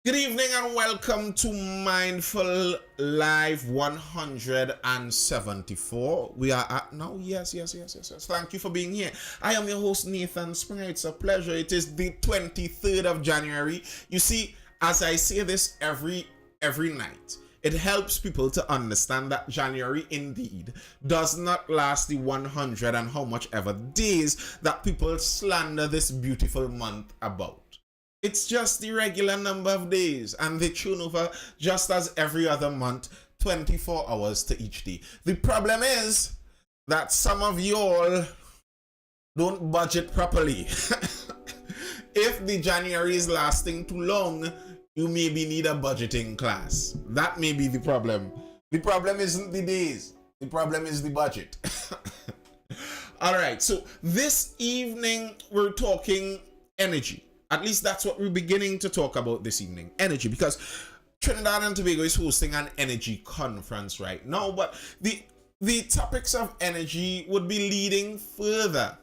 Good evening and welcome to Mindful Live 174. We are at now. Yes. Thank you for being here. I am your host, Nathan Springer. It's a pleasure. It is the 23rd of January. You see, as I say this every night, it helps people to understand that January indeed does not last the 100 and how much ever days that people slander this beautiful month about. It's just the regular number of days, and they tune over just as every other month, 24 hours to each day. The problem is that some of y'all don't budget properly. If the January is lasting too long, you maybe need a budgeting class. That may be the problem. The problem isn't the days. The problem is the budget. All right, so this evening we're talking energy. At least that's what we're beginning to talk about this evening, energy, because Trinidad and Tobago is hosting an energy conference right now, but the topics of energy would be leading further.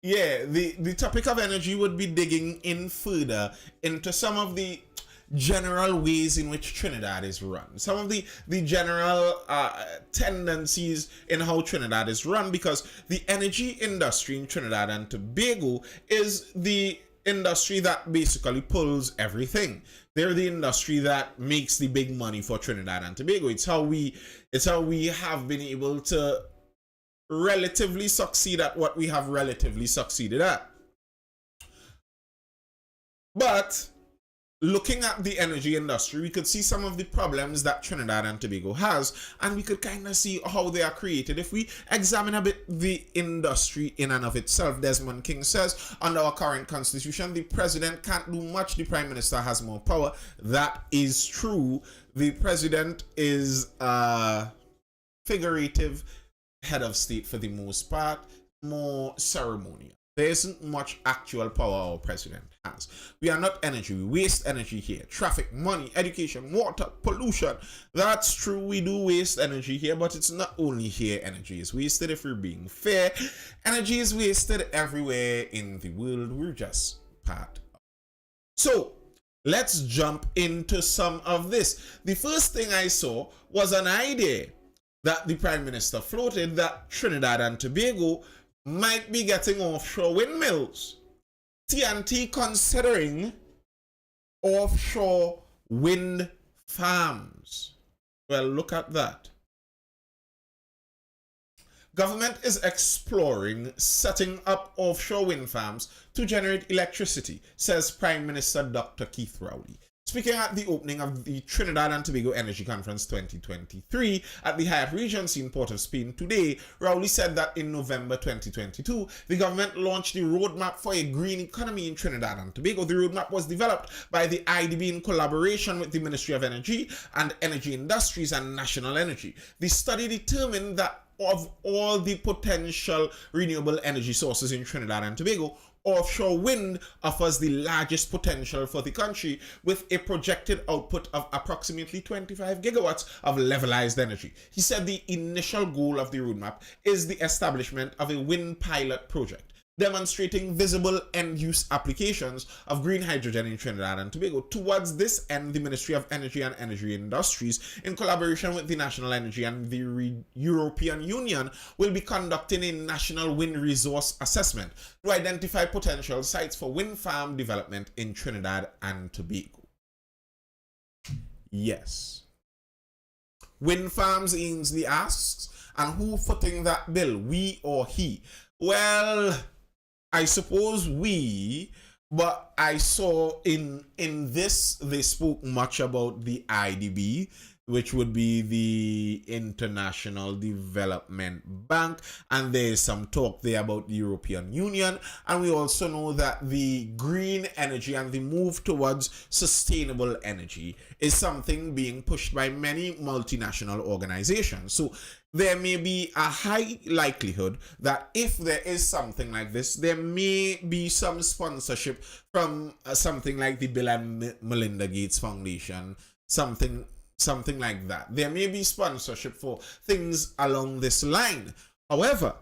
Yeah, the topic of energy would be digging in further into some of the general ways in which Trinidad is run, some of the general tendencies in how Trinidad is run, because the energy industry in Trinidad and Tobago is the industry that basically pulls everything. They're the industry that makes the big money for Trinidad and Tobago. It's how we have been able to relatively succeed at what we have relatively succeeded at. But looking at the energy industry, we could see some of the problems that Trinidad and Tobago has, and we could kind of see how they are created. If we examine a bit the industry in and of itself, Desmond King says, under our current constitution, the president can't do much, the prime minister has more power. That is true. The president is a figurative head of state for the most part, more ceremonial. There isn't much actual power our president has. We are not energy. We waste energy here. Traffic, money, education, water, pollution. That's true. We do waste energy here, but it's not only here energy is wasted. If we're being fair, energy is wasted everywhere in the world. We're just part of it. So let's jump into some of this. The first thing I saw was an idea that the Prime Minister floated that Trinidad and Tobago might be getting offshore windmills. TNT considering offshore wind farms. Well, look at that. Government is exploring setting up offshore wind farms to generate electricity, says Prime Minister Dr. Keith Rowley. Speaking at the opening of the Trinidad and Tobago Energy Conference 2023 at the Hyatt Regency in Port of Spain today, Rowley said that in November 2022, the government launched the roadmap for a green economy in Trinidad and Tobago. The roadmap was developed by the IDB in collaboration with the Ministry of Energy and Energy Industries and National Energy. The study determined that of all the potential renewable energy sources in Trinidad and Tobago, offshore wind offers the largest potential for the country, with a projected output of approximately 25 gigawatts of levelized energy. He said the initial goal of the roadmap is the establishment of a wind pilot project demonstrating visible end-use applications of green hydrogen in Trinidad and Tobago. Towards this end, the Ministry of Energy and Energy Industries, in collaboration with the National Energy and the European Union, will be conducting a national wind resource assessment to identify potential sites for wind farm development in Trinidad and Tobago. Yes. Wind farms, Ainsley asks, and who footing that bill, we or he? Well, I suppose we, but I saw in this, they spoke much about the IDB, which would be the International Development Bank, and there's some talk there about the European Union, and we also know that the green energy and the move towards sustainable energy is something being pushed by many multinational organizations. So there may be a high likelihood that if there is something like this, there may be some sponsorship from something like the Bill and Melinda Gates Foundation, something like that. There may be sponsorship for things along this line. However,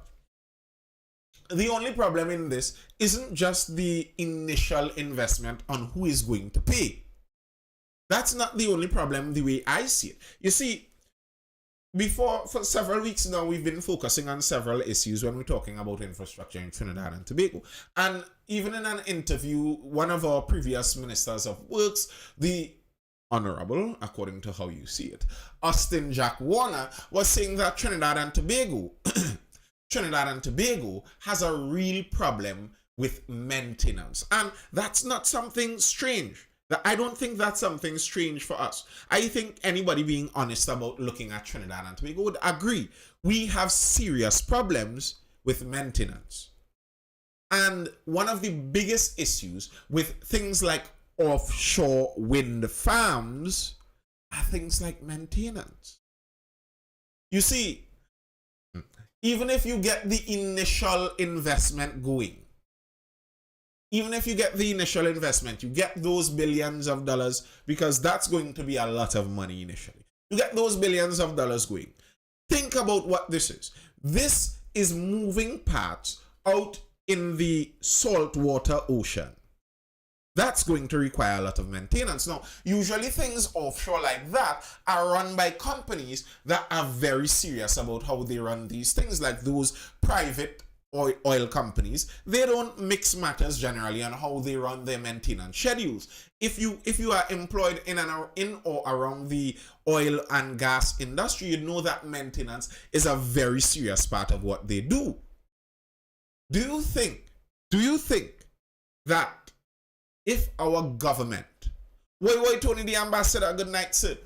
the only problem in this isn't just the initial investment on who is going to pay. That's not the only problem the way I see it. You see, for several weeks now, we've been focusing on several issues when we're talking about infrastructure in Trinidad and Tobago. And even in an interview, one of our previous ministers of works, the Honorable, according to how you see it, Austin Jack Warner, was saying that Trinidad and Tobago has a real problem with maintenance. And that's not something strange. I don't think that's something strange for us. I think anybody being honest about looking at Trinidad and Tobago would agree. We have serious problems with maintenance. And one of the biggest issues with things like offshore wind farms are things like maintenance. You see, even if you get the initial investment going, even if you get the initial investment, you get those billions of dollars, because that's going to be a lot of money initially. You get those billions of dollars going. Think about what this is. This is moving parts out in the saltwater ocean. That's going to require a lot of maintenance. Now, usually things offshore like that are run by companies that are very serious about how they run these things, like those private oil companies. They don't mix matters generally on how they run their maintenance schedules. If you are employed in or around the oil and gas industry, you know that maintenance is a very serious part of what they do. Do you think that if our government, wait, Tony the ambassador, good night, sir.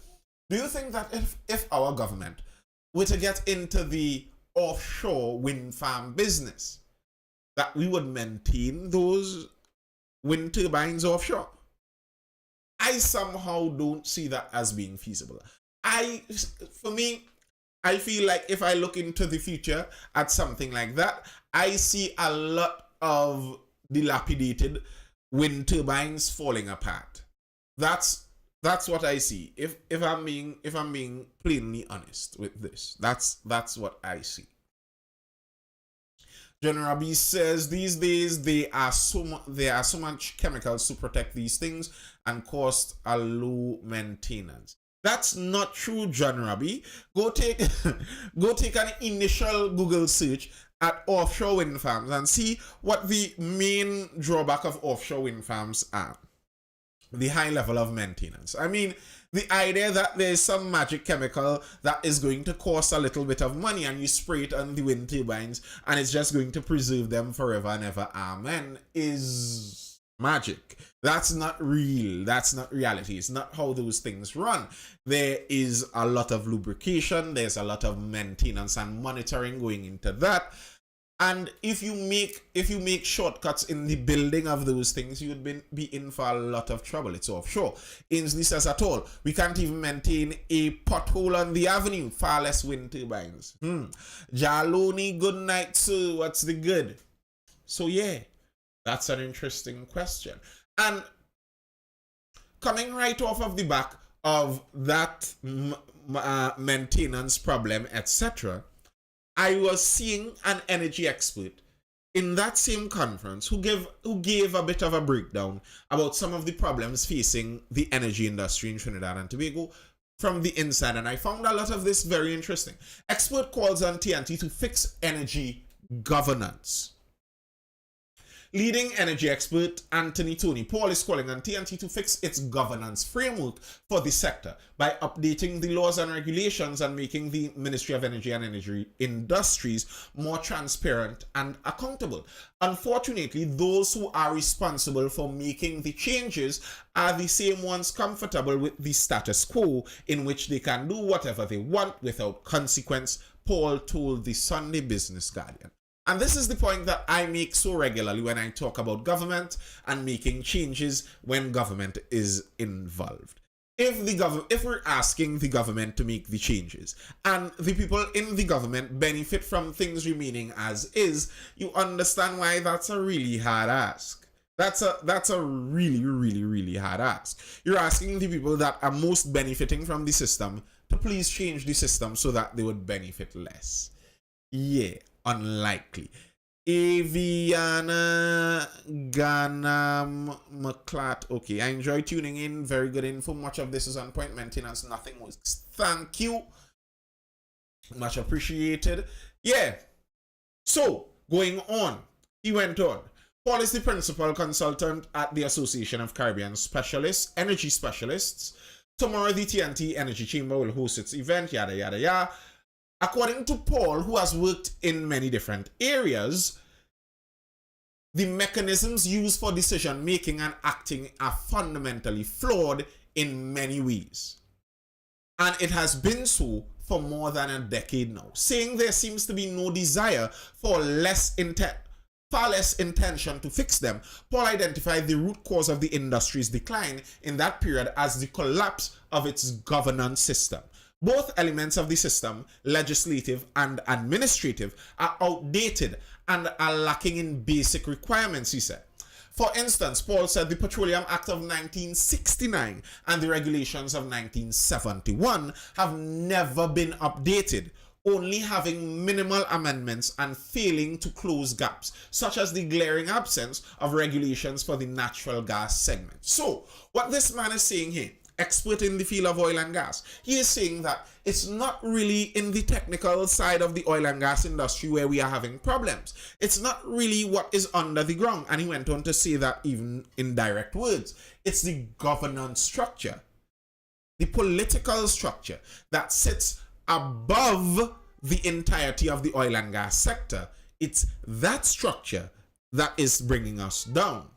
Do you think that if our government were to get into the offshore wind farm business, that we would maintain those wind turbines offshore? I somehow don't see that as being feasible. For me, I feel like if I look into the future at something like that, I see a lot of dilapidated wind turbines falling apart. That's what I see. If I'm being plainly honest with this, that's what I see. General B says these days there are so much chemicals to protect these things and cost a low maintenance. That's not true, John Rabi. Go take an initial Google search at offshore wind farms and see what the main drawback of offshore wind farms are. The high level of maintenance. I mean, the idea that there's some magic chemical that is going to cost a little bit of money and you spray it on the wind turbines and it's just going to preserve them forever and ever, amen, is magic. That's not real. That's not reality. It's not how those things run. There is a lot of lubrication. There's a lot of maintenance and monitoring going into that. And if you make shortcuts in the building of those things, you would be in for a lot of trouble. It's offshore. Ainsley says at all, we can't even maintain a pothole on the avenue, far less wind turbines. Jaloni, good night, sir. What's the good? So yeah, that's an interesting question. And coming right off of the back of that maintenance problem, etc., I was seeing an energy expert in that same conference who gave a bit of a breakdown about some of the problems facing the energy industry in Trinidad and Tobago from the inside, and I found a lot of this very interesting. Expert calls on TNT to fix energy governance. Leading energy expert Anthony Tony Paul is calling on TNT to fix its governance framework for the sector by updating the laws and regulations and making the Ministry of Energy and Energy Industries more transparent and accountable. Unfortunately, those who are responsible for making the changes are the same ones comfortable with the status quo in which they can do whatever they want without consequence, Paul told the Sunday Business Guardian. And this is the point that I make so regularly when I talk about government and making changes when government is involved. If we're asking the government to make the changes and the people in the government benefit from things remaining as is, you understand why that's a really hard ask. That's a really, really, really hard ask. You're asking the people that are most benefiting from the system to please change the system so that they would benefit less. Yeah. Unlikely. Aviana Ganam McClat. Okay, I enjoy tuning in. Very good info. Much of this is on point maintenance. Nothing works. Thank you. Much appreciated. Yeah. So, going on. He went on. Paul is the principal consultant at the Association of Caribbean Specialists, Energy Specialists. Tomorrow, the TNT Energy Chamber will host its event, yada, yada, yada. According to Paul, who has worked in many different areas, the mechanisms used for decision making and acting are fundamentally flawed in many ways. And it has been so for more than a decade now, saying there seems to be no desire for far less intention to fix them. Paul identified the root cause of the industry's decline in that period as the collapse of its governance system. Both elements of the system, legislative and administrative, are outdated and are lacking in basic requirements, he said. For instance, Paul said the Petroleum Act of 1969 and the regulations of 1971 have never been updated, only having minimal amendments and failing to close gaps, such as the glaring absence of regulations for the natural gas segment. So, what this man is saying here, expert in the field of oil and gas, he is saying that it's not really in the technical side of the oil and gas industry where we are having problems. It's not really what is under the ground. And he went on to say that even in direct words, it's the governance structure, the political structure that sits above the entirety of the oil and gas sector. It's that structure that is bringing us down.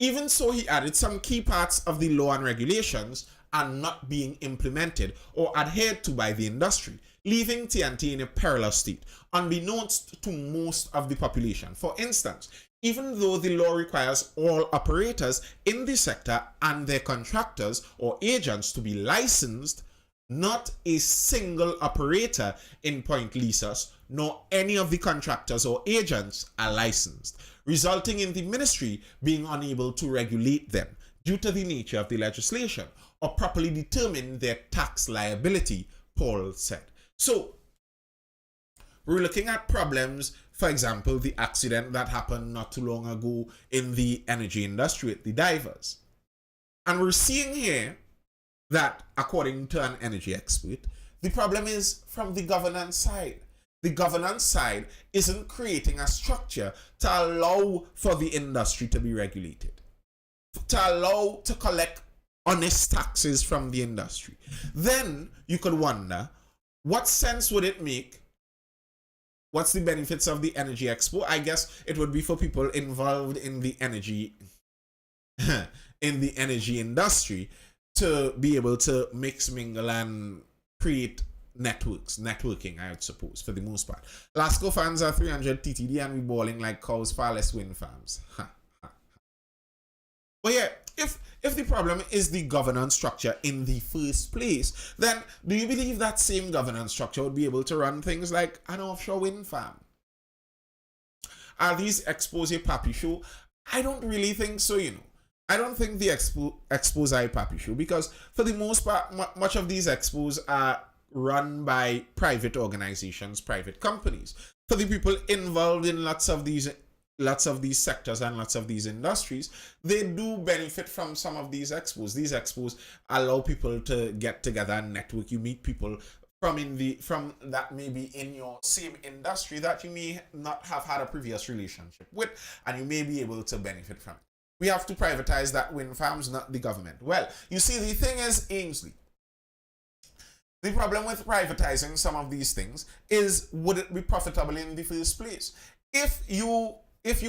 Even so, he added, some key parts of the law and regulations are not being implemented or adhered to by the industry, leaving TNT in a perilous state, unbeknownst to most of the population. For instance, even though the law requires all operators in the sector and their contractors or agents to be licensed, not a single operator in Point Lisas nor any of the contractors or agents are licensed, resulting in the ministry being unable to regulate them due to the nature of the legislation or properly determine their tax liability, Paul said. So, we're looking at problems, for example, the accident that happened not too long ago in the energy industry with the divers. And we're seeing here that, according to an energy expert, the problem is from the governance side. The governance side isn't creating a structure to allow for the industry to be regulated, to allow to collect honest taxes from the industry. Then you could wonder, what sense would it make? What's the benefits of the Energy Expo? I guess it would be for people involved in the energy industry to be able to mix, mingle, and create networking, I would suppose, for the most part. Lasco fans are 300 TTD and we balling like cows, far less wind farms. But yeah, if the problem is the governance structure in the first place, then do you believe that same governance structure would be able to run things like an offshore wind farm? Are these expos a papi show? I don't really think so, you know. I don't think the expos are a papi show because for the most part, much of these expos are run by private organizations, private companies. For the people involved in lots of these sectors and lots of these industries, they do benefit from some of these expos. These expos allow people to get together and network. You meet people from that may be in your same industry that you may not have had a previous relationship with, and you may be able to benefit from it. We have to privatize that wind farms, not the government. Well, you see, the thing is, Ainsley, the problem with privatizing some of these things is, would it be profitable in the first place? If you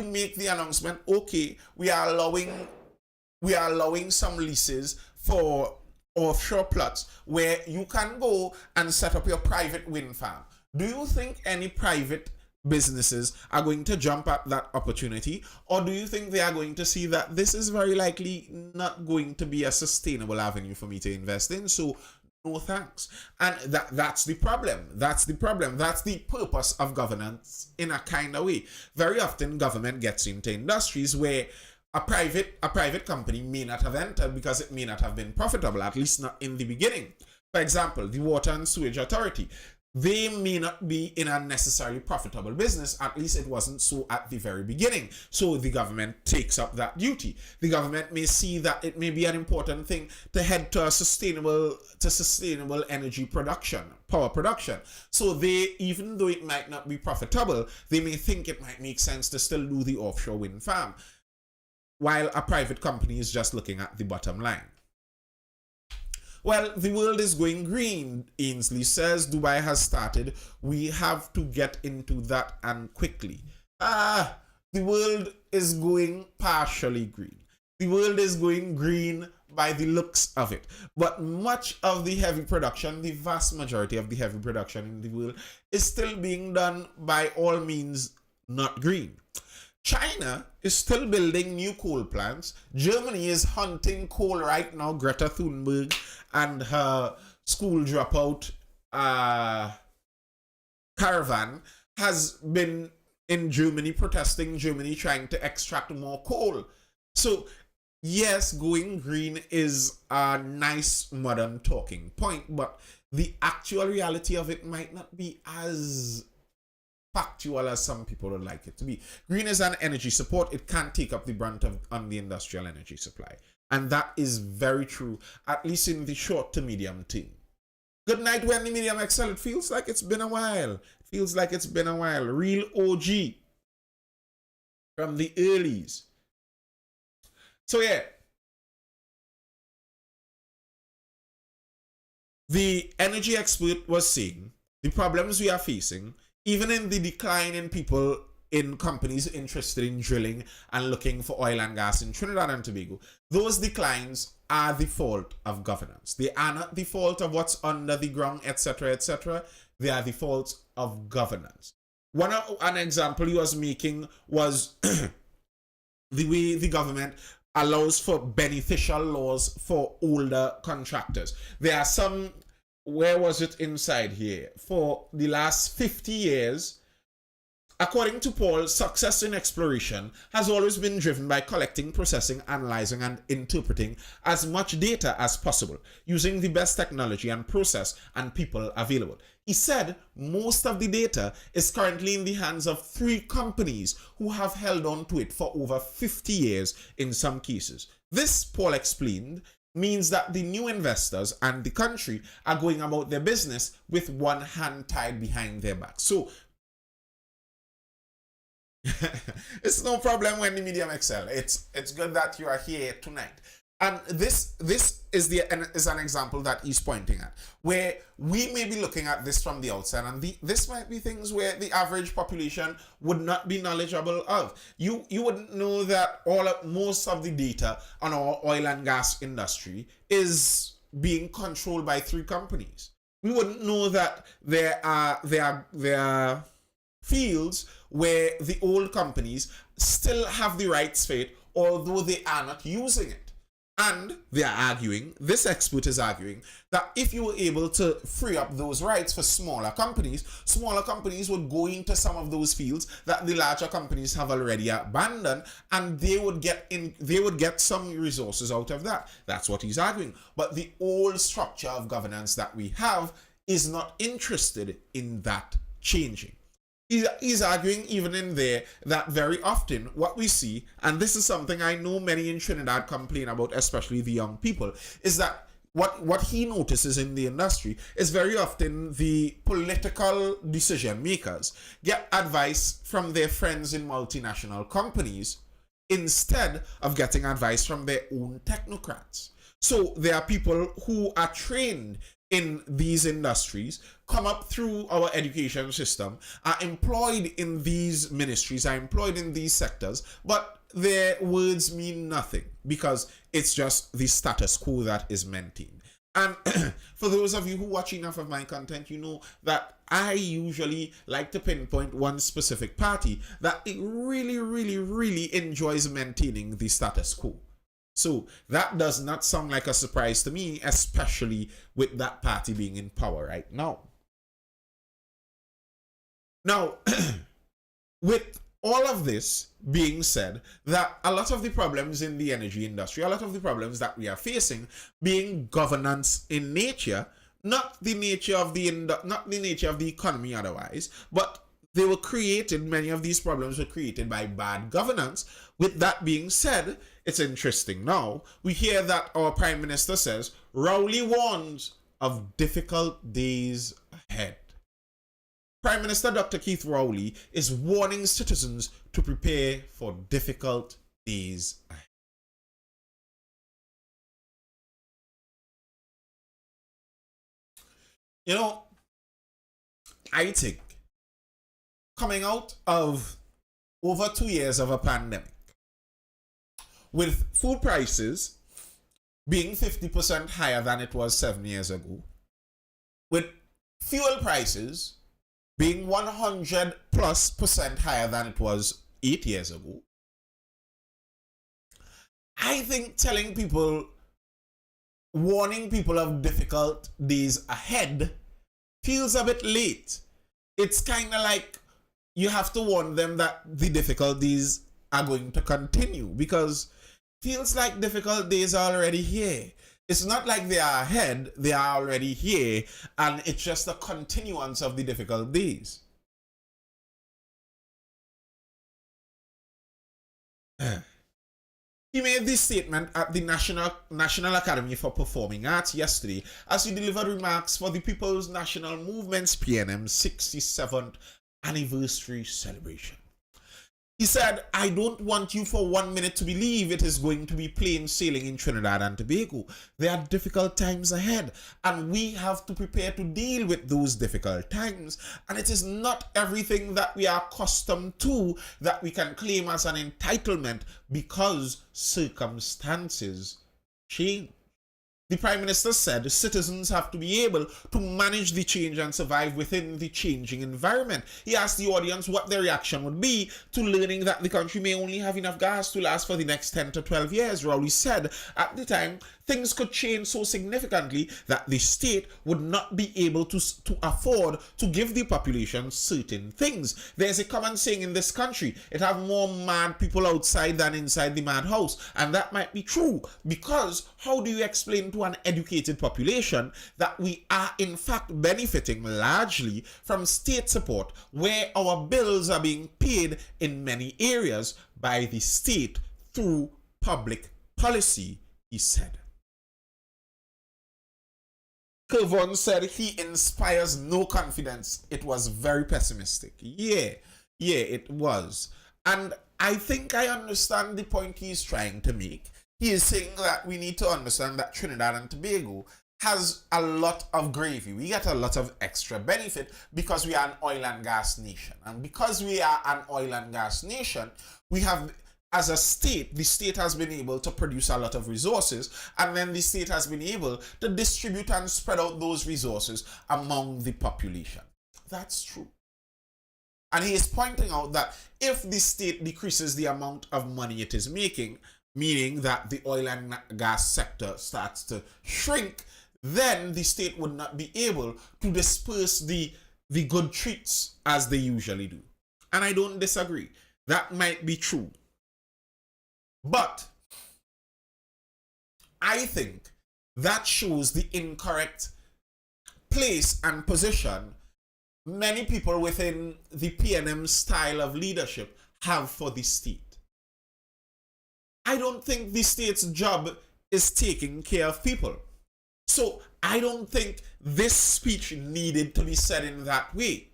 make the announcement, okay, we are allowing some leases for offshore plots where you can go and set up your private wind farm. Do you think any private businesses are going to jump at that opportunity, or do you think they are going to see that this is very likely not going to be a sustainable avenue for me to invest in, so no thanks? And that's the problem. That's the problem. That's the purpose of governance in a kind of way. Very often government gets into industries where a private company may not have entered because it may not have been profitable, at least not in the beginning. For example, the Water and Sewage Authority. they may not be in a necessarily profitable business. At least it wasn't so at the very beginning. So the government takes up that duty. The government may see that it may be an important thing to head to a sustainable energy production, power production. So they, even though it might not be profitable, they may think it might make sense to still do the offshore wind farm, while a private company is just looking at the bottom line. Well, the world is going green, Ainsley says. Dubai has started. We have to get into that and quickly. The world is going partially green. The world is going green by the looks of it. But much of the heavy production, the vast majority of the heavy production in the world, is still being done by all means not green. China is still building new coal plants. Germany is hunting coal right now. Greta Thunberg and her school dropout caravan has been in Germany protesting, Germany trying to extract more coal. So yes, going green is a nice modern talking point, but the actual reality of it might not be as factual as some people would like it to be. Green is an energy support. It can't take up the brunt of on the industrial energy supply. And that is very true, at least in the short to medium term. Good night, Wendy Medium XL. It feels like it's been a while. It feels like it's been a while. Real OG from the earlies. So yeah, the energy expert was saying the problems we are facing, even in the decline in people in companies interested in drilling and looking for oil and gas in Trinidad and Tobago, those declines are the fault of governance. They are not the fault of what's under the ground, etc., etc. They are the fault of governance. An example he was making was the way the government allows for beneficial laws for older contractors. There are some, where was it inside here? For the last 50 years, according to Paul, success in exploration has always been driven by collecting, processing, analyzing, and interpreting as much data as possible, using the best technology and process and people available. He said most of the data is currently in the hands of 3 companies who have held on to it for over 50 years in some cases. This, Paul explained, means that the new investors and the country are going about their business with one hand tied behind their back. So it's no problem when the Medium XL. It's good that you are here tonight. And this is an example that he's pointing at, where we may be looking at this from the outside, and this might be things where the average population would not be knowledgeable of. You wouldn't know that most of the data on our oil and gas industry is being controlled by 3 companies. We wouldn't know that there are fields where the old companies still have the rights for it, although they are not using it. And they are arguing, this expert is arguing, that if you were able to free up those rights for smaller companies would go into some of those fields that the larger companies have already abandoned, and they would get some resources out of that. That's what he's arguing. But the old structure of governance that we have is not interested in that changing. He's arguing even in there that very often what we see, and this is something I know many in Trinidad complain about, especially the young people, is that what he notices in the industry is very often the political decision makers get advice from their friends in multinational companies instead of getting advice from their own technocrats. So there are people who are trained in these industries, come up through our education system, are employed in these ministries, are employed in these sectors, but their words mean nothing because it's just the status quo that is maintained. And for those of you who watch enough of my content, you know that I usually like to pinpoint one specific party that it really, really, really enjoys maintaining the status quo. So that does not sound like a surprise to me, especially with that party being in power right now. Now, with all of this being said, that a lot of the problems in the energy industry, a lot of the problems that we are facing being governance in nature, not the nature of the economy otherwise, but they were created, many of these problems were created by bad governance. With that being said, it's interesting now. We hear that our Prime Minister says Rowley warns of difficult days ahead. Prime Minister Dr. Keith Rowley is warning citizens to prepare for difficult days ahead. You know, I think coming out of over 2 years of a pandemic, with food prices being 50% higher than it was 7 years ago, with fuel prices being 100+% higher than it was 8 years ago, I think telling people, warning people of difficult days ahead feels a bit late. It's kind of like you have to warn them that the difficulties are going to continue, because it feels like difficult days are already here. It's not like they are ahead, they are already here, and it's just a continuance of the difficult days. He made this statement at the National Academy for Performing Arts yesterday as he delivered remarks for the People's National Movement's PNM 67th anniversary celebration. He said, "I don't want you for 1 minute to believe it is going to be plain sailing in Trinidad and Tobago. There are difficult times ahead, and we have to prepare to deal with those difficult times. And it is not everything that we are accustomed to that we can claim as an entitlement because circumstances change." The Prime Minister said citizens have to be able to manage the change and survive within the changing environment. He asked the audience what their reaction would be to learning that the country may only have enough gas to last for the next 10 to 12 years. Rowley said at the time things could change so significantly that the state would not be able to afford to give the population certain things. There's a common saying in this country, it have more mad people outside than inside the madhouse. And that might be true, because how do you explain to an educated population that we are in fact benefiting largely from state support, where our bills are being paid in many areas by the state through public policy, he said. Kevon said he inspires no confidence. It was very pessimistic. Yeah, it was. And I think I understand the point he's trying to make. He is saying that we need to understand that Trinidad and Tobago has a lot of gravy. We get a lot of extra benefit because we are an oil and gas nation. And because we are an oil and gas nation, we have, as a state, the state has been able to produce a lot of resources, and then the state has been able to distribute and spread out those resources among the population. That's true. And he is pointing out that if the state decreases the amount of money it is making, meaning that the oil and gas sector starts to shrink, then the state would not be able to disperse the good treats as they usually do. And I don't disagree. That might be true. But I think that shows the incorrect place and position many people within the PNM style of leadership have for the state. I don't think the state's job is taking care of people. So I don't think this speech needed to be said in that way.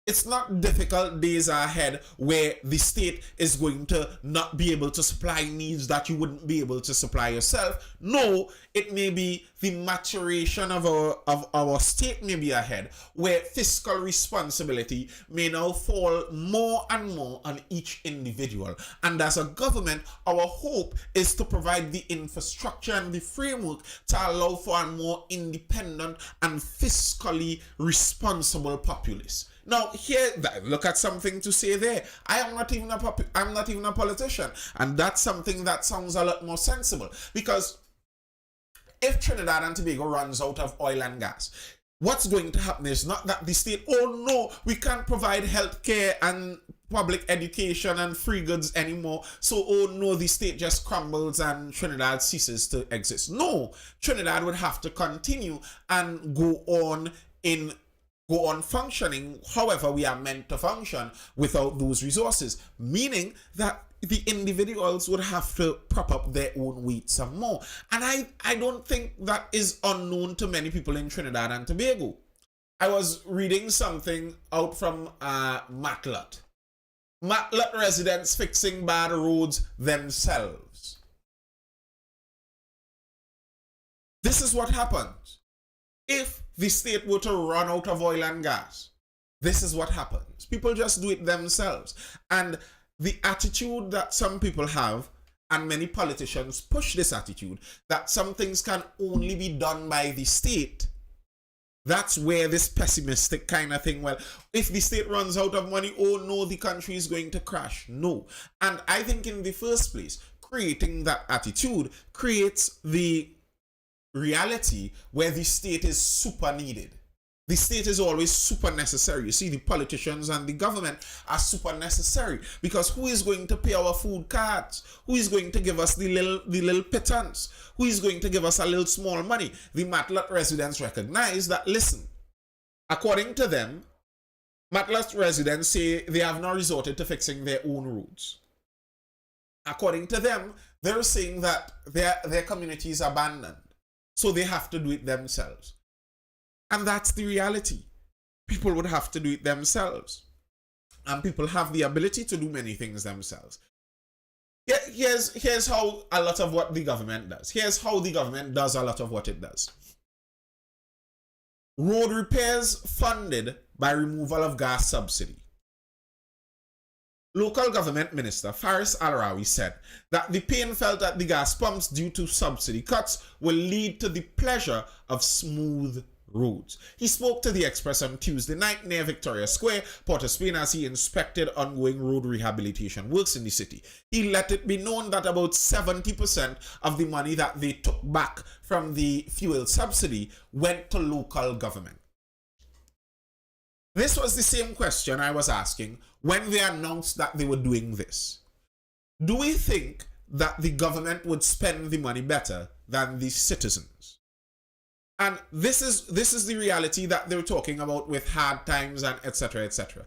It's not difficult days ahead where the state is going to not be able to supply needs that you wouldn't be able to supply yourself. No, it may be the maturation of our state may be ahead, where fiscal responsibility may now fall more and more on each individual. And as a government, our hope is to provide the infrastructure and the framework to allow for a more independent and fiscally responsible populace. Now, here, look at something to say there. I'm not even a politician, and that's something that sounds a lot more sensible. Because if Trinidad and Tobago runs out of oil and gas, what's going to happen is not that the state, oh no, we can't provide health care and public education and free goods anymore. So, oh no, the state just crumbles and Trinidad ceases to exist. No, Trinidad would have to continue and go on functioning however we are meant to function without those resources, meaning that the individuals would have to prop up their own weight some more. And I don't think that is unknown to many people in Trinidad and Tobago. I was reading something out from Matlet. Matlet residents fixing bad roads themselves. This is what happens if the state were to run out of oil and gas. This is what happens. People just do it themselves. And the attitude that some people have, and many politicians push this attitude, that some things can only be done by the state. That's where this pessimistic kind of thing, well, if the state runs out of money, oh no, the country is going to crash. No. And I think in the first place, creating that attitude creates the reality where the state is super needed. The state is always super necessary. You see, the politicians and the government are super necessary because who is going to pay our food cards? Who is going to give us the little pittance? Who is going to give us a little small money? The Matlet residents recognize that, listen, according to them, Matlet residents say they have now resorted to fixing their own roads. According to them, they're saying that their community is abandoned, so they have to do it themselves. And that's the reality. People would have to do it themselves. And people have the ability to do many things themselves. Here's how a lot of what the government does. Here's how the government does a lot of what it does. Road repairs funded by removal of gas subsidy. Local government minister Faris Al-Rawi said that the pain felt at the gas pumps due to subsidy cuts will lead to the pleasure of smooth roads. He spoke to the Express on Tuesday night near Victoria Square, Port of Spain, as he inspected ongoing road rehabilitation works in the city. He let it be known that about 70% of the money that they took back from the fuel subsidy went to local government. This was the same question I was asking when they announced that they were doing this. Do we think that the government would spend the money better than the citizens? And this is the reality that they're talking about with hard times and etc. etc.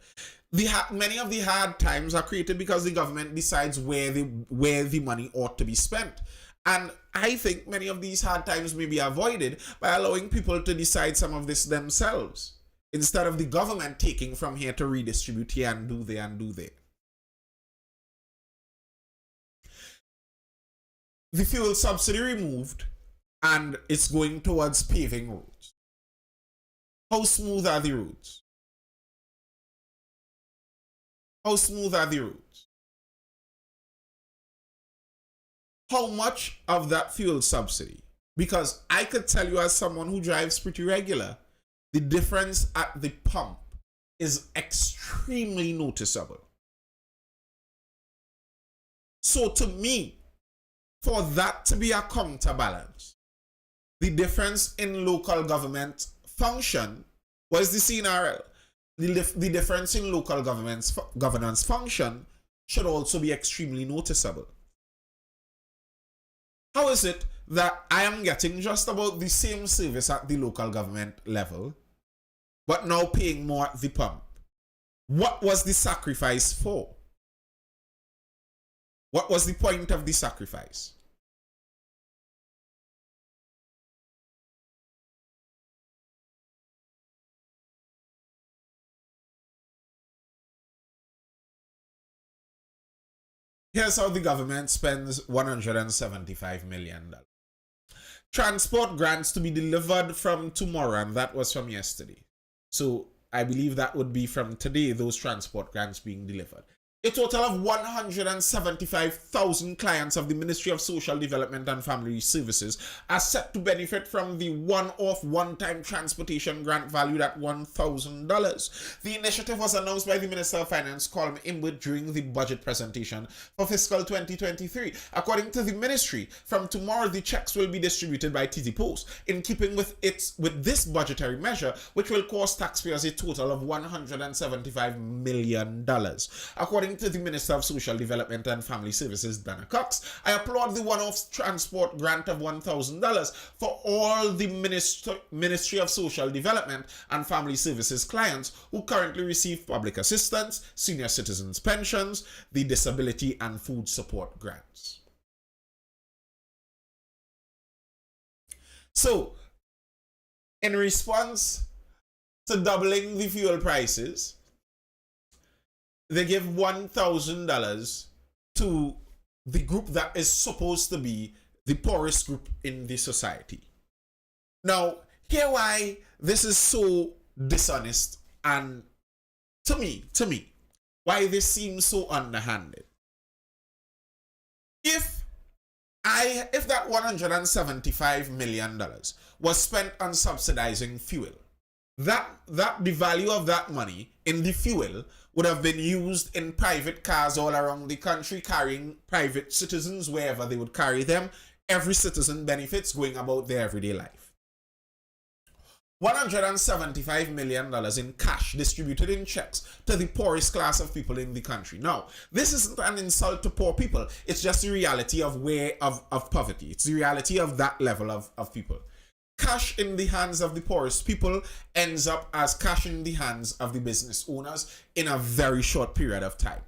Many of the hard times are created because the government decides where the money ought to be spent. And I think many of these hard times may be avoided by allowing people to decide some of this themselves, instead of the government taking from here to redistribute here and do there and do there. The fuel subsidy removed, and it's going towards paving roads. How smooth are the roads? How smooth are the roads? How much of that fuel subsidy? Because I could tell you, as someone who drives pretty regular, the difference at the pump is extremely noticeable. So to me, for that to be a counterbalance, the difference in local government function was the CNRL. The difference in local governance function should also be extremely noticeable. How is it that I am getting just about the same service at the local government level, but now paying more at the pump? What was the sacrifice for? What was the point of the sacrifice? Here's how the government spends $175 million. Transport grants to be delivered from tomorrow, and that was from yesterday. So I believe that would be from today, those transport grants being delivered. A total of 175,000 clients of the Ministry of Social Development and Family Services are set to benefit from the one-off, one-time transportation grant valued at $1,000. The initiative was announced by the Minister of Finance, Colm Imbud, during the budget presentation for fiscal 2023. According to the ministry, from tomorrow the checks will be distributed by TT Post, in keeping with this budgetary measure, which will cost taxpayers a total of $175 million. According to the Minister of Social Development and Family Services, Dana Cox, I applaud the one-off transport grant of $1,000 for all the Ministry of Social Development and Family Services clients who currently receive public assistance, senior citizens pensions, the disability and food support grants. So, in response to doubling the fuel prices, they give $1,000 to the group that is supposed to be the poorest group in the society. Now, here why this is so dishonest, and to me, why this seems so underhanded. If that $175 million was spent on subsidizing fuel, that the value of that money in the fuel would have been used in private cars all around the country, carrying private citizens wherever they would carry them. Every citizen benefits going about their everyday life. $175 million in cash distributed in checks to the poorest class of people in the country. Now, this isn't an insult to poor people. It's just the reality of poverty. It's the reality of that level of people. Cash in the hands of the poorest people ends up as cash in the hands of the business owners in a very short period of time.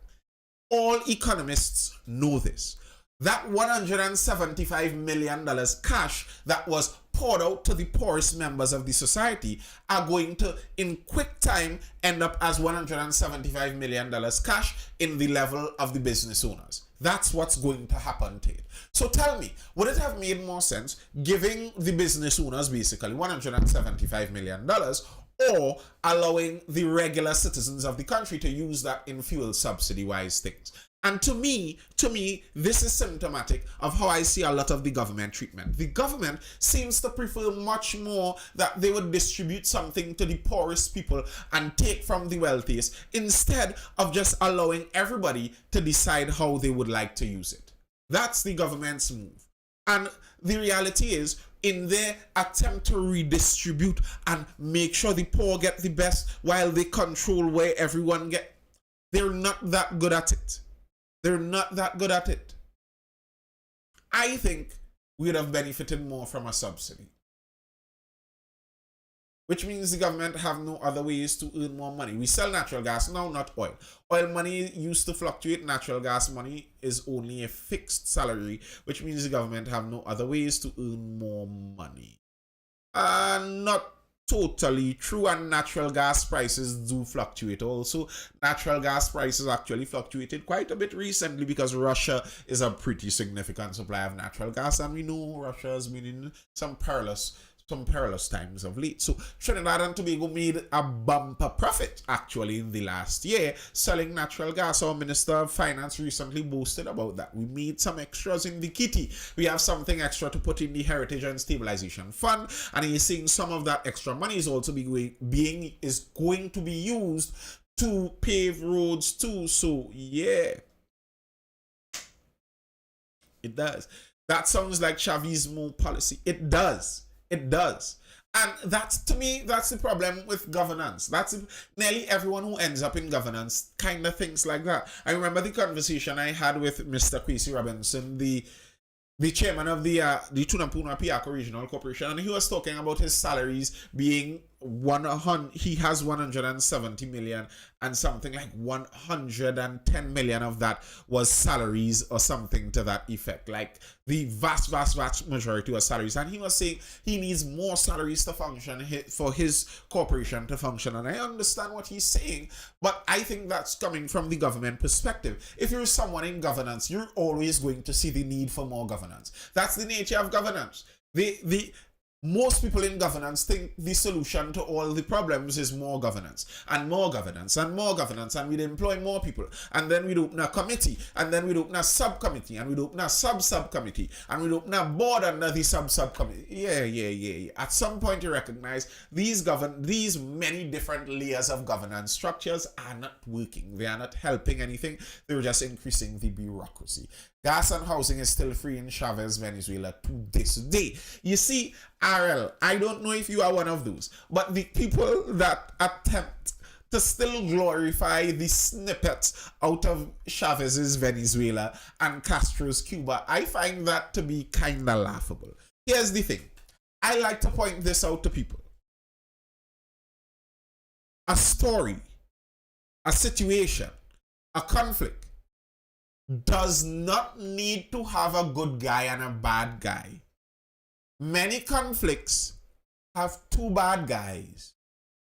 All economists know this. That $175 million cash that was poured out to the poorest members of the society are going to, in quick time, end up as $175 million cash in the level of the business owners. That's what's going to happen to it. So tell me, would it have made more sense giving the business owners basically $175 million or allowing the regular citizens of the country to use that in fuel subsidy-wise things? And to me, this is symptomatic of how I see a lot of the government treatment. The government seems to prefer much more that they would distribute something to the poorest people and take from the wealthiest, instead of just allowing everybody to decide how they would like to use it. That's the government's move. And the reality is, in their attempt to redistribute and make sure the poor get the best while they control where everyone gets, they're not that good at it. They're not that good at it. I think we would have benefited more from a subsidy, which means the government have no other ways to earn more money. We sell natural gas now, not oil. Oil money used to fluctuate. Natural gas money is only a fixed salary, which means the government have no other ways to earn more money. Not totally true, and natural gas prices do fluctuate also. Natural gas prices actually fluctuated quite a bit recently because Russia is a pretty significant supplier of natural gas, and we know Russia has been in some perilous times of late. So Trinidad and Tobago made a bumper profit actually in the last year selling natural gas. Our Minister of Finance recently boasted about that. We made some extras in the kitty. We have something extra to put in the Heritage and Stabilization Fund, and he's saying some of that extra money is also going to be used to pave roads too. So yeah, it does. That sounds like Chavismo policy. It does. It does. And that's, to me, that's the problem with governance. Nearly everyone who ends up in governance kind of thinks like that. I remember the conversation I had with Mr. Kwesi Robinson, the chairman of the Tunapuna Piako Regional Corporation, and he was talking about his salaries being he has 170 million, and something like 110 million of that was salaries or something to that effect. Like the vast majority was salaries, and he was saying he needs more salaries to function for his corporation to function. And I understand what he's saying, but I think that's coming from the government perspective. If you're someone in governance, you're always going to see the need for more governance. That's the nature of governance. Most people in governance think the solution to all the problems is more governance and more governance and more governance, and we'd employ more people, and then we'd open a committee, and then we'd open a subcommittee, and we'd open a subcommittee, and we'd open a board under the subcommittee. Yeah. At some point, you recognize these many different layers of governance structures are not working. They are not helping anything. They're just increasing the bureaucracy. Gas and housing is still free in Chavez, Venezuela to this day. You see, RL, I don't know if you are one of those, but the people that attempt to still glorify the snippets out of Chavez's Venezuela and Castro's Cuba, I find that to be kind of laughable. Here's the thing. I like to point this out to people. A story, a situation, a conflict does not need to have a good guy and a bad guy. Many conflicts have two bad guys.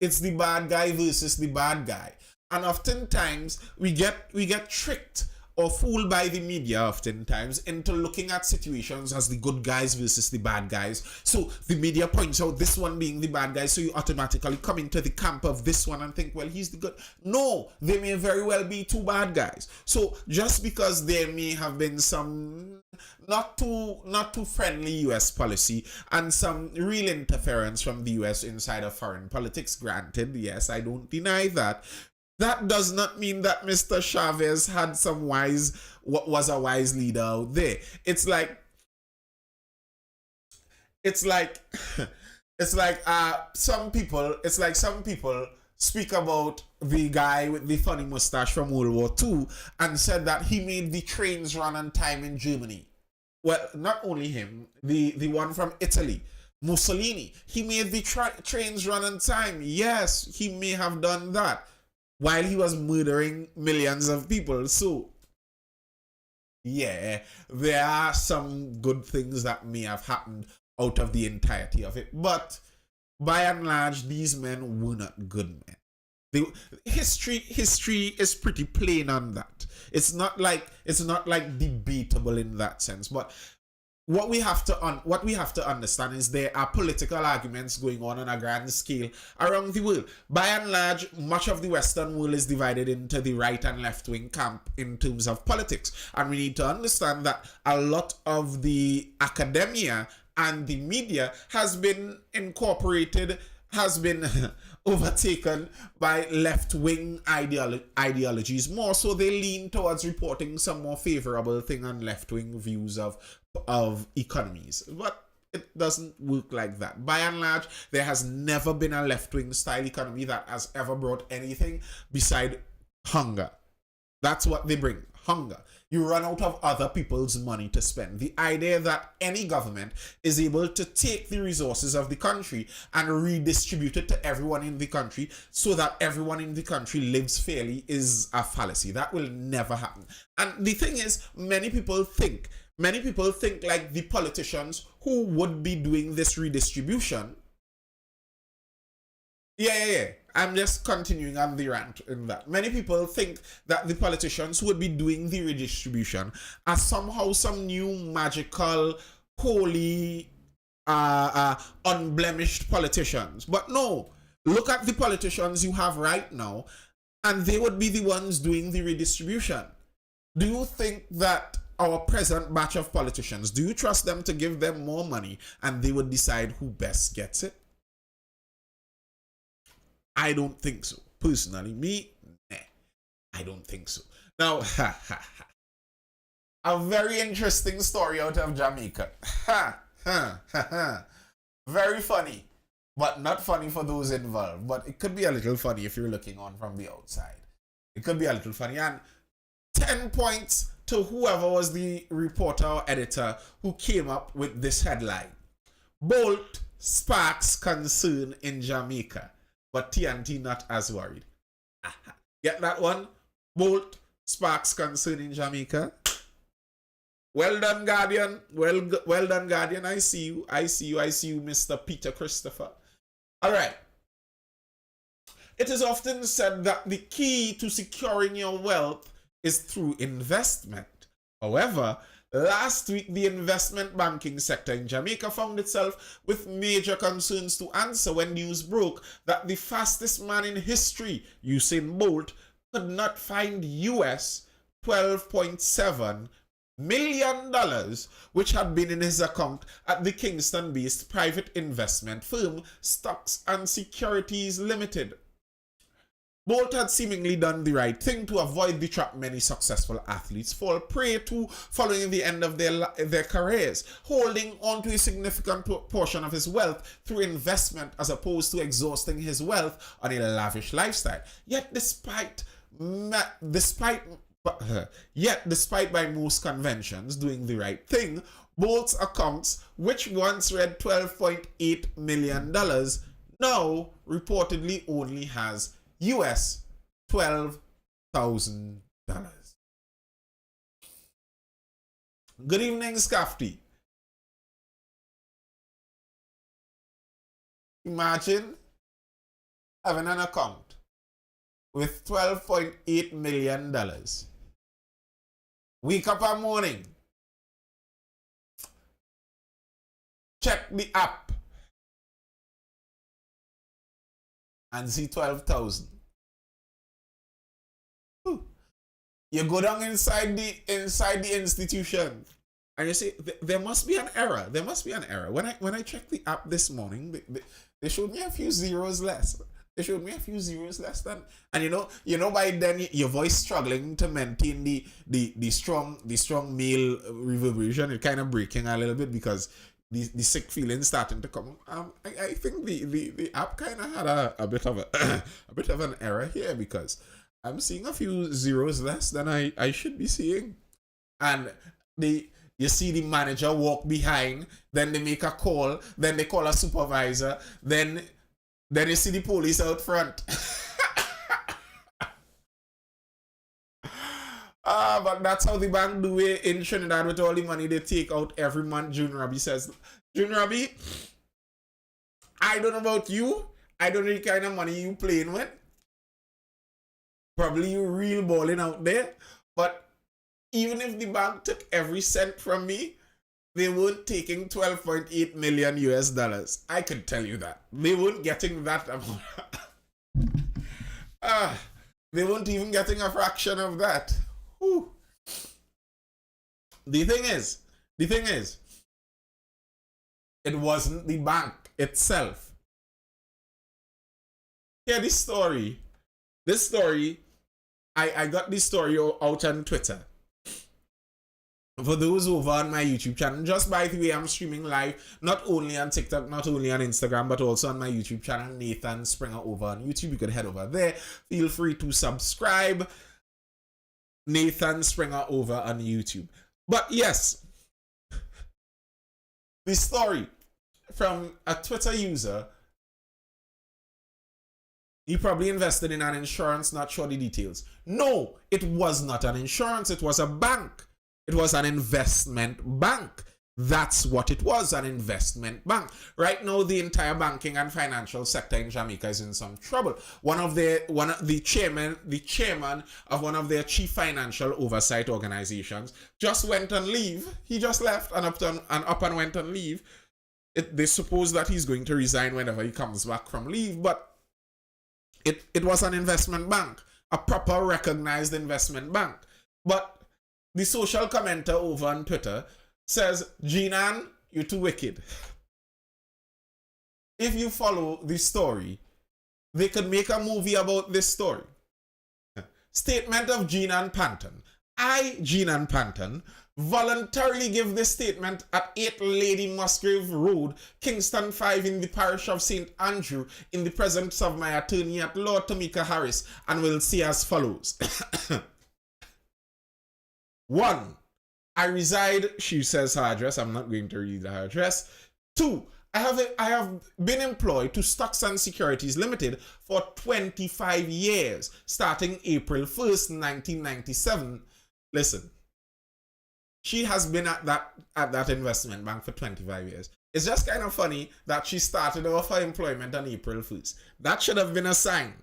It's the bad guy versus the bad guy. And oftentimes we get tricked or fooled by the media oftentimes into looking at situations as the good guys versus the bad guys. So the media points out this one being the bad guy, so you automatically come into the camp of this one and think, well, he's the good. No, they may very well be two bad guys. So just because there may have been some not too friendly US policy and some real interference from the US inside of foreign politics, granted, yes, I don't deny that. That does not mean that Mr. Chavez had some was a wise leader out there. It's like some people speak about the guy with the funny mustache from World War II and said that he made the trains run on time in Germany. Well, not only him, the one from Italy, Mussolini, he made the trains run on time. Yes, he may have done that while he was murdering millions of people. So, yeah, there are some good things that may have happened out of the entirety of it. But by and large, these men were not good men. History is pretty plain on that. It's not like debatable in that sense. But what we have to understand is there are political arguments going on a grand scale around the world. By and large, much of the Western world is divided into the right and left wing camp in terms of politics, and we need to understand that a lot of the academia and the media has been overtaken by left-wing ideologies. More so, they lean towards reporting some more favorable thing on left-wing views of economies. But it doesn't work like that. By and large, there has never been a left-wing style economy that has ever brought anything beside hunger. That's what they bring, hunger. You run out of other people's money to spend. The idea that any government is able to take the resources of the country and redistribute it to everyone in the country so that everyone in the country lives fairly is a fallacy. That will never happen. And the thing is, many people think like the politicians who would be doing this redistribution. Yeah. I'm just continuing on the rant in that. Many people think that the politicians who would be doing the redistribution are somehow some new magical, holy, unblemished politicians. But no, look at the politicians you have right now, and they would be the ones doing the redistribution. Do you think that our present batch of politicians, do you trust them to give them more money and they would decide who best gets it? I don't think so. Personally, I don't think so. Now, a very interesting story out of Jamaica. Very funny, but not funny for those involved. But it could be a little funny if you're looking on from the outside. It could be a little funny. And 10 points to whoever was the reporter or editor who came up with this headline. Bolt sparks concern in Jamaica, but TNT not as worried. Get that one? Bolt sparks concern in Jamaica. Well done, Guardian. Well done, Guardian. I see you, Mr. Peter Christopher. All right. It is often said that the key to securing your wealth is through investment. However, Last week, the investment banking sector in Jamaica found itself with major concerns to answer when news broke that the fastest man in history, Usain Bolt, could not find US $12.7 million, which had been in his account at the Kingston-based private investment firm Stocks and Securities Limited. Bolt had seemingly done the right thing to avoid the trap many successful athletes fall prey to following the end of their careers, holding on to a significant portion of his wealth through investment as opposed to exhausting his wealth on a lavish lifestyle. Yet despite by most conventions doing the right thing, Bolt's accounts, which once read $12.8 million, now reportedly only has US $12,000. Good evening, Scafty. Imagine having an account with $12.8 million. Wake up a morning, check the app, and see 12,000. You go down inside the institution, and you say there must be an error. There must be an error. When I checked the app this morning, they showed me a few zeros less. They showed me a few zeros less than, and you know by then your voice struggling to maintain the strong male reverberation. It kind of breaking a little bit because the sick feeling starting to come. I think the app kind of had a bit of a bit of an error here because I'm seeing a few zeros less than I should be seeing, and you see the manager walk behind, then they make a call, then they call a supervisor, then you see the police out front. But that's how the bank do it in Trinidad with all the money they take out every month. June Rabi says, June Rabi, I don't know about you. I don't know the kind of money you playing with. Probably you real balling out there. But even if the bank took every cent from me, they weren't taking 12.8 million US dollars. I could tell you that. They weren't getting that amount. They weren't even getting a fraction of that. Whew. The thing is, it wasn't the bank itself. Yeah, this story, I got this story out on Twitter. For those over on my YouTube channel, just by the way, I'm streaming live, not only on TikTok, not only on Instagram, but also on my YouTube channel, Nathan Springer over on YouTube. You could head over there. Feel free to subscribe. Nathan Springer over on YouTube. But yes, the story from a Twitter user, he probably invested in an insurance, not sure the details. No, it was not an insurance, it was a bank. It was an investment bank. That's what it was, an investment bank. Right now, the entire banking and financial sector in Jamaica is in some trouble. The chairman of one of their chief financial oversight organizations just went on leave. He just left and up and went on leave. They suppose that he's going to resign whenever he comes back from leave, but it was an investment bank, a proper recognized investment bank. But the social commenter over on Twitter says, Jinan, you're too wicked. If you follow the story, they could make a movie about this story. Statement of Jinan Panton. I, Jinan Panton, voluntarily give this statement at 8 Lady Musgrave Road, Kingston 5 in the parish of St. Andrew, in the presence of my attorney at law, Tamika Harris, and will see as follows. 1. I reside, she says her address. I'm not going to read her address. 2. I have been employed to Stocks and Securities Limited for 25 years, starting April 1st, 1997. Listen, she has been at that investment bank for 25 years. It's just kind of funny that she started off her employment on April 1st. That should have been a sign.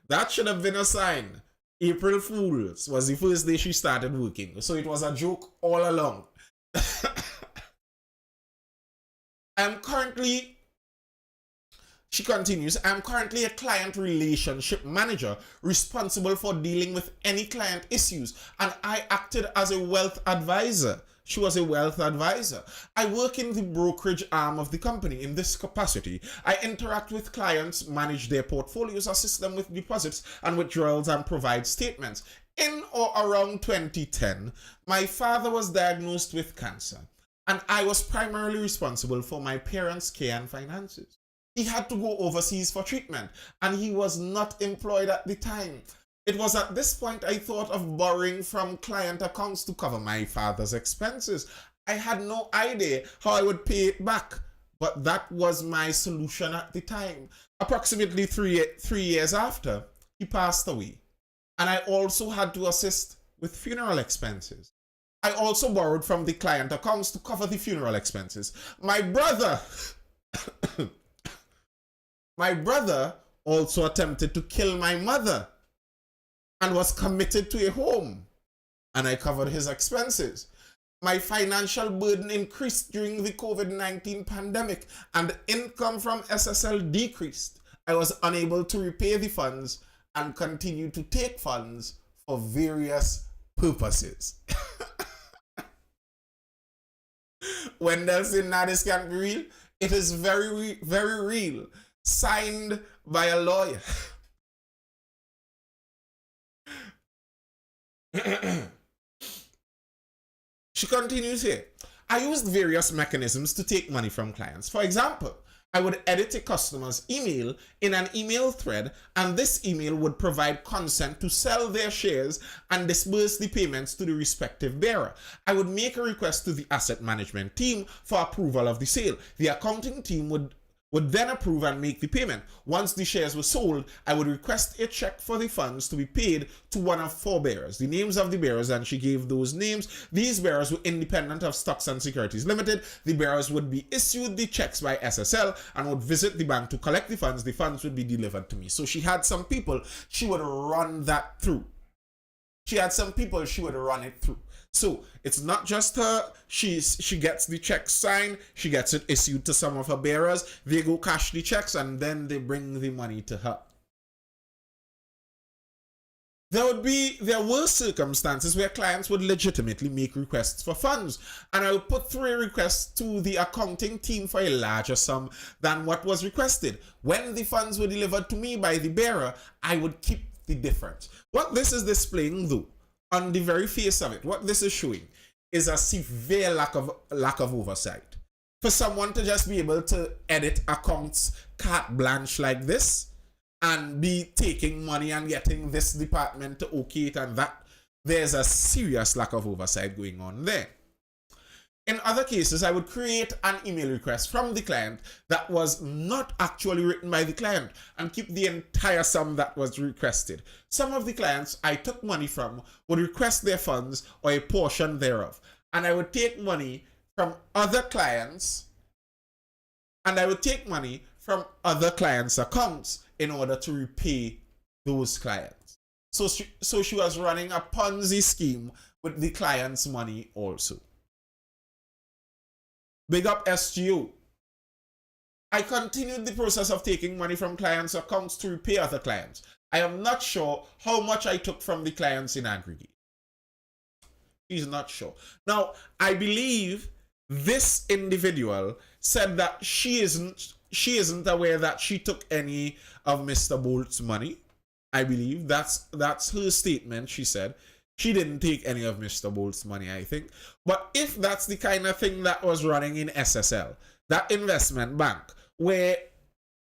That should have been a sign. April Fools was the first day she started working. So it was a joke all along. I'm currently, she continues, I'm currently a client relationship manager responsible for dealing with any client issues, and I acted as a wealth advisor. She was a wealth advisor. I work in the brokerage arm of the company. In this capacity, I interact with clients, manage their portfolios, assist them with deposits and withdrawals, and provide statements. In or around 2010, my father was diagnosed with cancer, and I was primarily responsible for my parents' care and finances. He had to go overseas for treatment, and he was not employed at the time. It was at this point I thought of borrowing from client accounts to cover my father's expenses. I had no idea how I would pay it back, but that was my solution at the time. Approximately three years after, he passed away, and I also had to assist with funeral expenses. I also borrowed from the client accounts to cover the funeral expenses. My brother also attempted to kill my mother and was committed to a home, and I covered his expenses. My financial burden increased during the COVID-19 pandemic, and the income from SSL decreased. I was unable to repay the funds and continued to take funds for various purposes. Wendell said, "Nah, this can't be real." It is very, very real. Signed by a lawyer. She continues here. I used various mechanisms to take money from clients. For example, I would edit a customer's email in an email thread, and this email would provide consent to sell their shares and disburse the payments to the respective bearer. I would make a request to the asset management team for approval of the sale. The accounting team would then approve and make the payment. Once the shares were sold, I would request a check for the funds to be paid to one of 4 bearers. The names of the bearers, and she gave those names. These bearers were independent of Stocks and Securities Limited. The bearers would be issued the checks by SSL and would visit the bank to collect the funds. The funds would be delivered to me. So she had some people she would run that through. She had some people she would run it through. So it's not just her. She gets the check signed, she gets it issued to some of her bearers, they go cash the checks, and then they bring the money to her. There were circumstances where clients would legitimately make requests for funds, and I would put through a request to the accounting team for a larger sum than what was requested. When the funds were delivered to me by the bearer, I would keep the difference. What this is displaying, though, on the very face of it, what this is showing is a severe lack of oversight. For someone to just be able to edit accounts carte blanche like this and be taking money and getting this department to okay it and that, there's a serious lack of oversight going on there. In other cases, I would create an email request from the client that was not actually written by the client and keep the entire sum that was requested. Some of the clients I took money from would request their funds or a portion thereof, and I would take money from other clients, accounts in order to repay those clients. So she was running a Ponzi scheme with the client's money also. Big up SGO. I continued the process of taking money from clients' accounts to repay other clients. I am not sure how much I took from the clients in aggregate. She's not sure. Now, I believe this individual said that she isn't aware that she took any of Mr. Bolt's money. I believe that's her statement. She said she didn't take any of Mr. Bolt's money, I think. But if that's the kind of thing that was running in SSL, that investment bank, where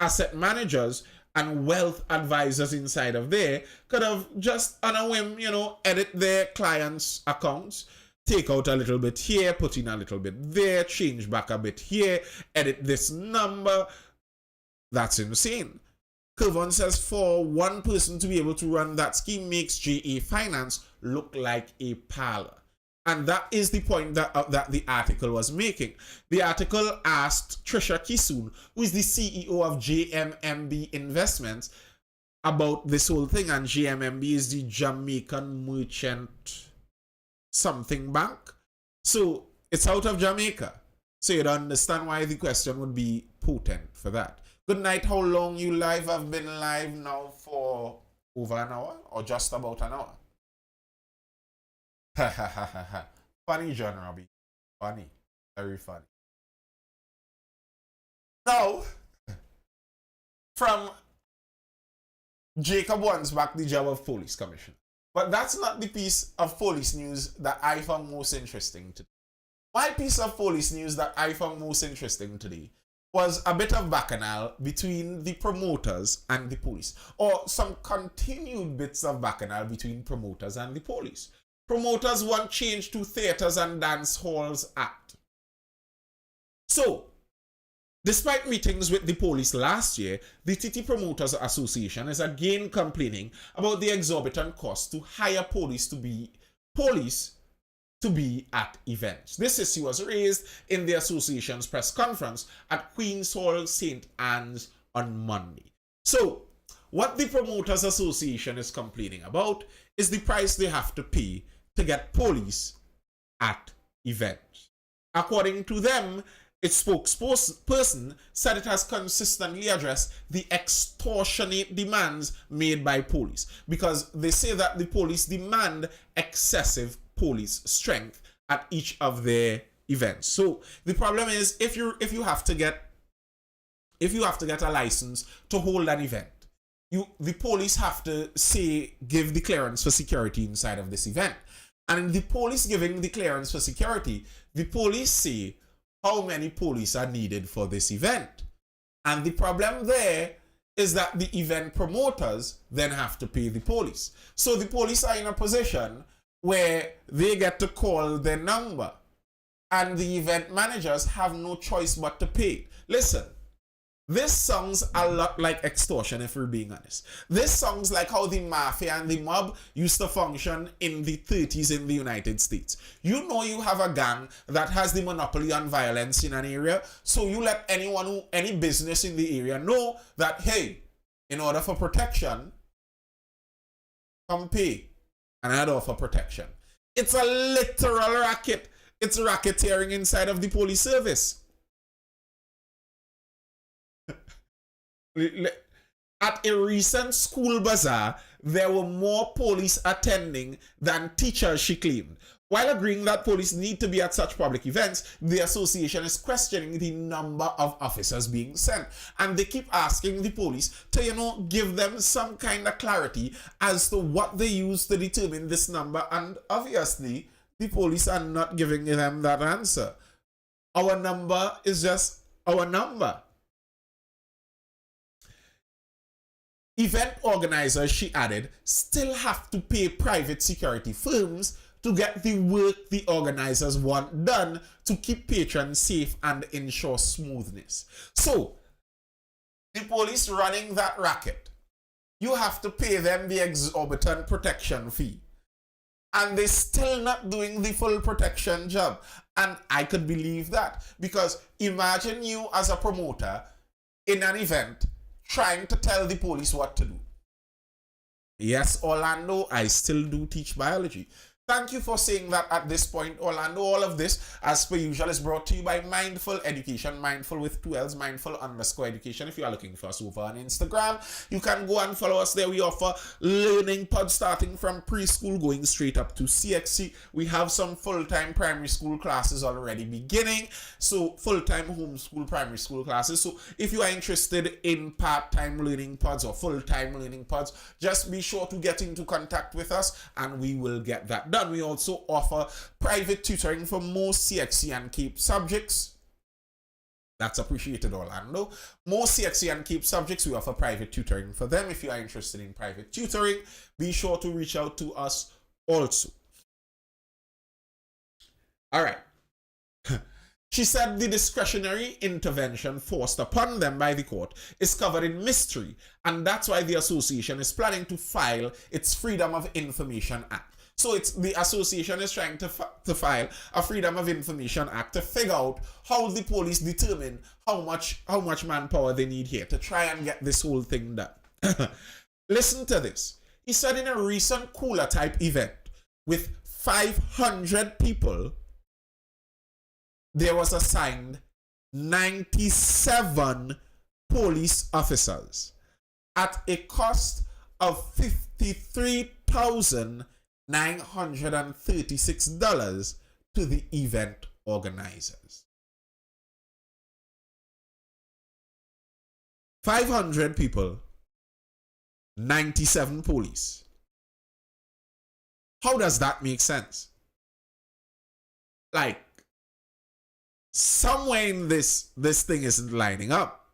asset managers and wealth advisors inside of there could have just on a whim, edit their clients' accounts, take out a little bit here, put in a little bit there, change back a bit here, edit this number. That's insane. Kevin says for one person to be able to run that scheme makes JA Finance look like a parlor. And that is the point that the article was making. The article asked Trisha Kisoon, who is the CEO of JMMB Investments, about this whole thing. And JMMB is the Jamaican Merchant something bank. So It's out of Jamaica. So you'd understand why the question would be potent for that. Good night. How long you live? I've been live now for over an hour or just about an hour. Ha ha ha ha ha. Funny, John Robbie. Funny. Very funny. Now, from Jacob wants back the job of police commissioner. But that's not the piece of police news that I found most interesting today. My piece of police news that I found most interesting today was a bit of bacchanal between the promoters and the police, or some continued bits of bacchanal between promoters and the police. Promoters want change to Theatres and Dance Halls Act. So, despite meetings with the police last year, the TT Promoters Association is again complaining about the exorbitant cost to hire police to be at events. This issue was raised in the association's press conference at Queen's Hall, St. Anne's on Monday. So, what the Promoters Association is complaining about is the price they have to pay to get police at events. According to them, its spokesperson said it has consistently addressed the extortionate demands made by police, because they say that the police demand excessive police strength at each of their events. So the problem is, if you have to get a license to hold an event, the police have to give the clearance for security inside of this event. And in the police giving the clearance for security, the police say how many police are needed for this event. And the problem there is that the event promoters then have to pay the police. So the police are in a position where they get to call their number, and the event managers have no choice but to pay. Listen, this sounds a lot like extortion, if we're being honest. This sounds like how the mafia and the mob used to function in the 30s in the United States. You know, you have a gang that has the monopoly on violence in an area, so you let any business in the area know that, hey, in order for protection, come pay. And I'd offer protection. It's a literal racket. It's racketeering inside of the police service. At a recent school bazaar, there were more police attending than teachers, she claimed. While agreeing that police need to be at such public events, the association is questioning the number of officers being sent. And they keep asking the police to, give them some kind of clarity as to what they use to determine this number. And obviously, the police are not giving them that answer. Our number is just our number. Event organizers, she added, still have to pay private security firms to get the work the organizers want done to keep patrons safe and ensure smoothness. So, the police running that racket, you have to pay them the exorbitant protection fee. And they're still not doing the full protection job. And I could believe that, because imagine you as a promoter in an event trying to tell the police what to do. Yes, Orlando, I still do teach biology. Thank you for saying that at this point, Orlando. All of this, as per usual, is brought to you by Mindful Education. Mindful with 2 L's, Mindful_education. If you are looking for us over on Instagram, you can go and follow us there. We offer learning pods starting from preschool going straight up to CXC. We have some full-time primary school classes already beginning. So full-time homeschool primary school classes. So if you are interested in part-time learning pods or full-time learning pods, just be sure to get into contact with us and we will get that done. We also offer private tutoring for most CXC and CAPE subjects. That's appreciated, Orlando. Most CXC and CAPE subjects, we offer private tutoring for them. If you are interested in private tutoring, be sure to reach out to us also. All right. She said the discretionary intervention forced upon them by the court is covered in mystery, and that's why the association is planning to file its Freedom of Information Act. So the association is trying to file a Freedom of Information Act to figure out how the police determine how much manpower they need here to try and get this whole thing done. Listen to this. He said in a recent cooler type event with 500 people, there was assigned 97 police officers at a cost of $53,936 to the event organizers. 500 people, 97 police. How does that make sense? Like, somewhere in this thing isn't lining up.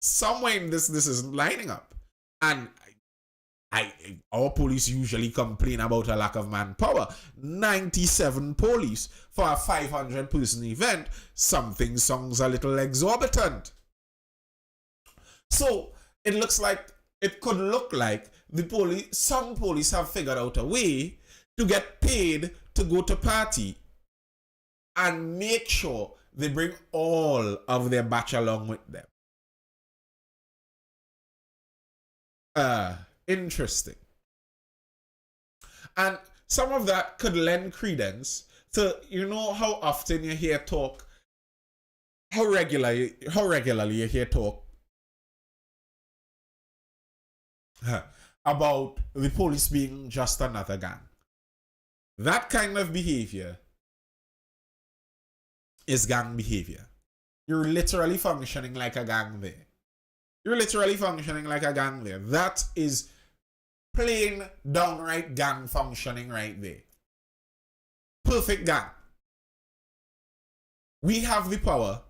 Somewhere in this isn't lining up. And our police usually complain about a lack of manpower. 97 police for a 500 person event. Something sounds a little exorbitant. So it could look like some police have figured out a way to get paid to go to party and make sure they bring all of their batch along with them. Interesting. And some of that could lend credence to, you know, how often you hear talk, how regularly you hear talk about the police being just another gang. That kind of behavior is gang behavior. You're literally functioning like a gang there. That is plain downright gang functioning right there. Perfect gang. We have the power.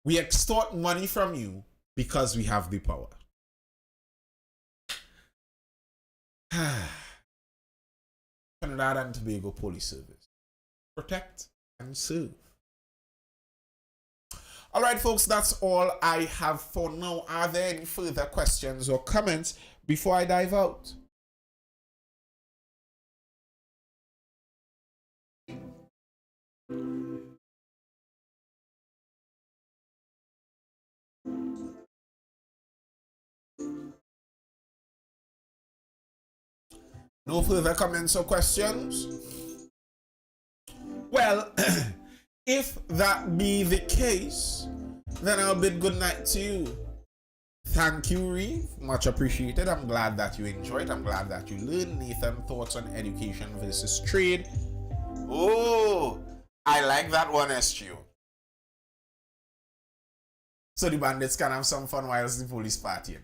We extort money from you because we have the power. Trinidad and Tobago Police Service. Protect and serve. All right, folks, that's all I have for now. Are there any further questions or comments before I dive out? No further comments or questions? Well, if that be the case, then I'll bid good night to you. Thank you, Reeve. Much appreciated. I'm glad that you enjoyed. I'm glad that you learned. Nathan, thoughts on education versus trade? Oh, I like that one, SGO. So the bandits can have some fun whilst the police partying.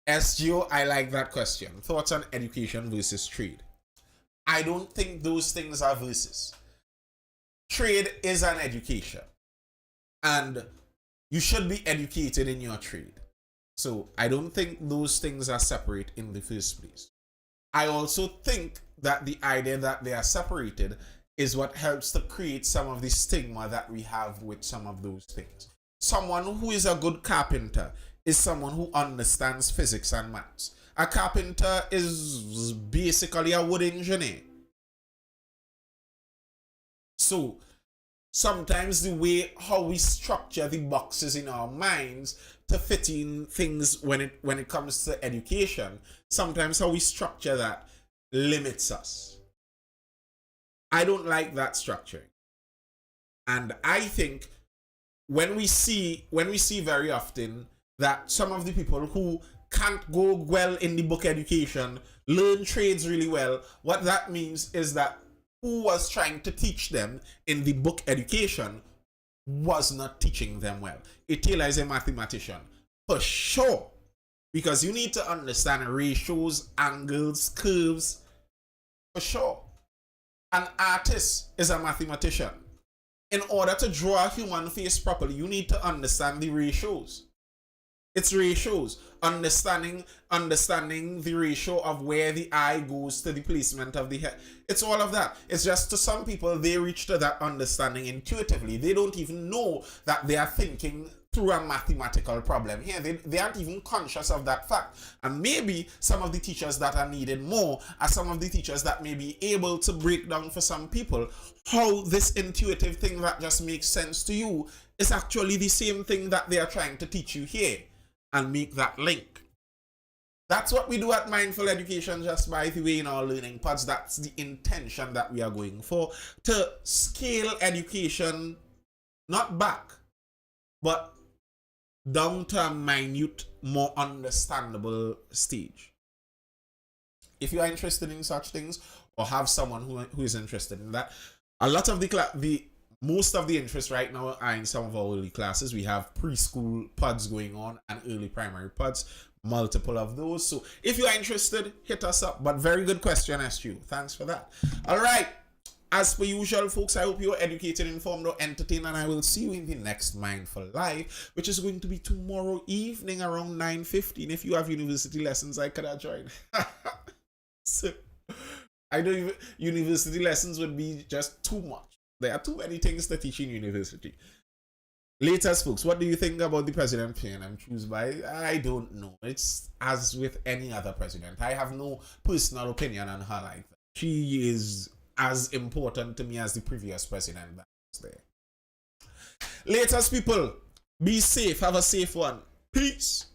SGO, I like that question. Thoughts on education versus trade? I don't think those things are versus. Trade is an education. And you should be educated in your trade. So I don't think those things are separate in the first place. I also think that the idea that they are separated is what helps to create some of the stigma that we have with some of those things. Someone who is a good carpenter is someone who understands physics and maths. A carpenter is basically a wood engineer. So sometimes the way how we structure the boxes in our minds to fit in things when it comes to education, sometimes how we structure that limits us. I don't like that structure. And I think when we see very often that some of the people who can't go well in the book education learn trades really well, what that means is that who was trying to teach them in the book education was not teaching them well. Taylor is a mathematician, for sure, because you need to understand ratios, angles, curves, for sure. An artist is a mathematician. In order to draw a human face properly, you need to understand the ratios. It's ratios. Understanding the ratio of where the eye goes to the placement of the head. It's all of that. It's just to some people, they reach to that understanding intuitively. They don't even know that they are thinking through a mathematical problem here. They aren't even conscious of that fact. And maybe some of the teachers that are needed more are some of the teachers that may be able to break down for some people how this intuitive thing that just makes sense to you is actually the same thing that they are trying to teach you here, and make that link. That's what we do at Mindful Education, just by the way, in our learning pods. That's the intention that we are going for, to scale education not back, but down to a minute, more understandable stage. If you are interested in such things, or have someone who is interested in that, a lot of the most of the interest right now are in some of our early classes. We have preschool pods going on and early primary pods, multiple of those. So if you are interested, hit us up. But very good question, SU. Thanks for that. All right. As per usual, folks, I hope you're educated, informed, or entertained, and I will see you in the next Mindful Live, which is going to be tomorrow evening around 9:15. If you have university lessons, I could have joined. So, I know university lessons would be just too much. There are too many things to teach in university. Latest, folks, what do you think about the president paying and choose by? I don't know. It's as with any other president. I have no personal opinion on her like that. She is as important to me as the previous president that was there. Latest, people, be safe. Have a safe one. Peace.